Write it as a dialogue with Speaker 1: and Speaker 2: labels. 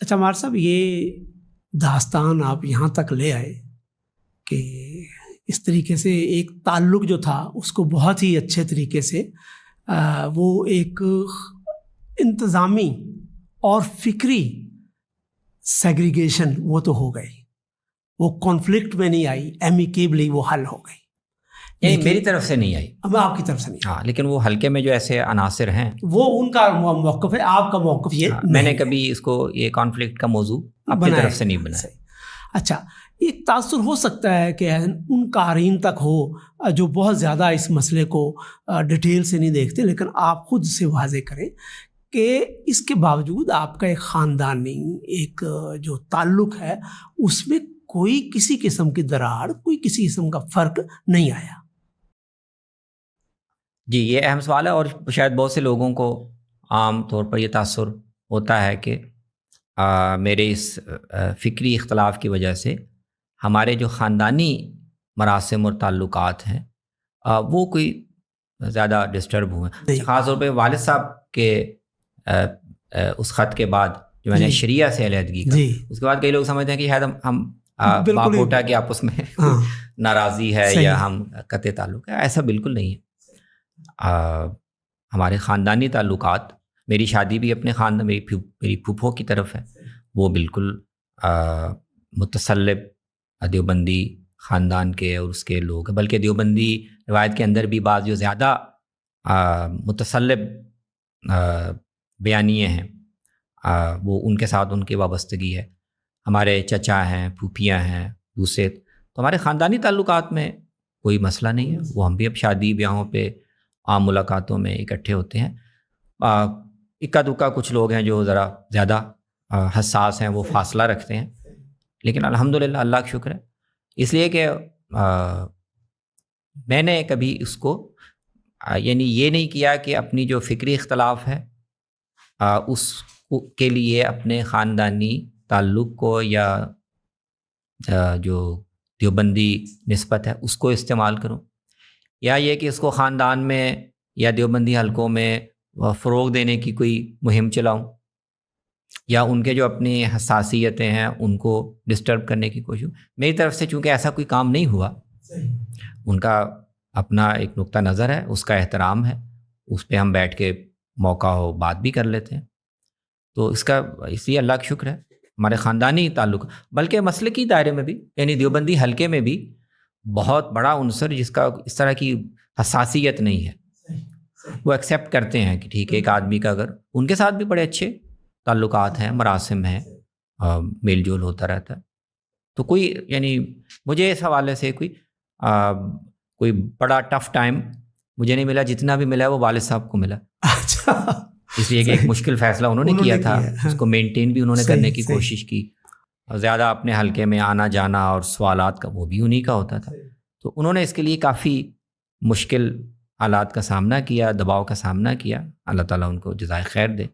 Speaker 1: اچھا عمار صاحب، یہ داستان آپ یہاں تک لے آئے کہ اس طریقے سے ایک تعلق جو تھا اس کو بہت ہی اچھے طریقے سے وہ ایک انتظامی اور فکری سیگریگیشن وہ تو ہو گئی، وہ کانفلکٹ میں نہیں آئی، ایمیکیبلی وہ حل ہو گئی.
Speaker 2: یعنی میری طرف سے نہیں آئی،
Speaker 1: اب آپ کی طرف سے نہیں.
Speaker 2: ہاں، لیکن وہ حلقے میں جو ایسے عناصر ہیں
Speaker 1: وہ ان کا موقف ہے، آپ کا موقف یہ
Speaker 2: میں نے کبھی اس کو یہ کانفلکٹ کا موضوع اپنی طرف سے نہیں بنایا.
Speaker 1: اچھا، ایک تاثر ہو سکتا ہے کہ ان قارئین تک ہو جو بہت زیادہ اس مسئلے کو ڈیٹیل سے نہیں دیکھتے، لیکن آپ خود سے واضح کریں کہ اس کے باوجود آپ کا ایک خاندانی ایک جو تعلق ہے اس میں کوئی کسی قسم کی دراڑ، کوئی کسی قسم کا فرق نہیں آیا.
Speaker 2: جی، یہ اہم سوال ہے، اور شاید بہت سے لوگوں کو عام طور پر یہ تاثر ہوتا ہے کہ میرے اس فکری اختلاف کی وجہ سے ہمارے جو خاندانی مراسم اور تعلقات ہیں وہ کوئی زیادہ ڈسٹرب ہوئے. خاص طور پہ والد صاحب کے اس خط کے بعد جو میں نے شریعہ سے علیحدگی کا، اس کے بعد کئی لوگ سمجھتے ہیں کہ شاید ہم باپ بیٹا کے آپس میں ناراضی ہے یا ہم قطع تعلق ہے. ایسا بالکل نہیں ہے. ہمارے خاندانی تعلقات، میری شادی بھی اپنے خاندان، میری پھوپھو کی طرف ہے، وہ بالکل متسلب دیوبندی خاندان کے اور اس کے لوگ ہیں، بلکہ دیوبندی روایت کے اندر بھی بعض جو زیادہ متسلب بیانیے ہیں وہ ان کے ساتھ ان کی وابستگی ہے. ہمارے چچا ہیں، پھوپھیاں ہیں دوسرے، تو ہمارے خاندانی تعلقات میں کوئی مسئلہ نہیں ہے. وہ ہم بھی اب شادی بیاہوں پہ عام ملاقاتوں میں اکٹھے ہوتے ہیں. اکا دکا کچھ لوگ ہیں جو ذرا زیادہ حساس ہیں، وہ فاصلہ رکھتے ہیں، لیکن الحمدللہ اللہ کا شکر ہے، اس لیے کہ میں نے کبھی اس کو یعنی یہ نہیں کیا کہ اپنی جو فکری اختلاف ہے اس کے لیے اپنے خاندانی تعلق کو یا جو دیوبندی نسبت ہے اس کو استعمال کروں، یا یہ کہ اس کو خاندان میں یا دیوبندی حلقوں میں فروغ دینے کی کوئی مہم چلاؤں، یا ان کے جو اپنی حساسیتیں ہیں ان کو ڈسٹرب کرنے کی کوشش. میری طرف سے چونکہ ایسا کوئی کام نہیں ہوا، ان کا اپنا ایک نقطہ نظر ہے، اس کا احترام ہے، اس پہ ہم بیٹھ کے موقع ہو بات بھی کر لیتے ہیں. تو اس لیے اللہ کا شکر ہے ہمارے خاندانی تعلق، بلکہ مسلکی دائرے میں بھی، یعنی دیوبندی حلقے میں بھی بہت بڑا عنصر جس کا اس طرح کی حساسیت نہیں ہے، وہ ایکسیپٹ کرتے ہیں کہ ٹھیک ہے ایک آدمی کا اگر ان کے ساتھ بھی بڑے اچھے تعلقات ہیں، مراسم ہیں، میل جول ہوتا رہتا ہے. تو کوئی یعنی مجھے اس حوالے سے کوئی بڑا ٹف ٹائم مجھے نہیں ملا، جتنا بھی ملا وہ والد صاحب کو ملا.
Speaker 1: اچھا،
Speaker 2: اس لیے کہ ایک مشکل فیصلہ انہوں نے کیا تھا، اس کو مینٹین بھی انہوں نے کرنے کی کوشش کی، اور زیادہ اپنے حلقے میں آنا جانا اور سوالات کا وہ بھی انہی کا ہوتا تھا. تو انہوں نے اس کے لیے کافی مشکل حالات کا سامنا کیا، دباؤ کا سامنا کیا. اللہ تعالیٰ ان کو جزائے خیر دے.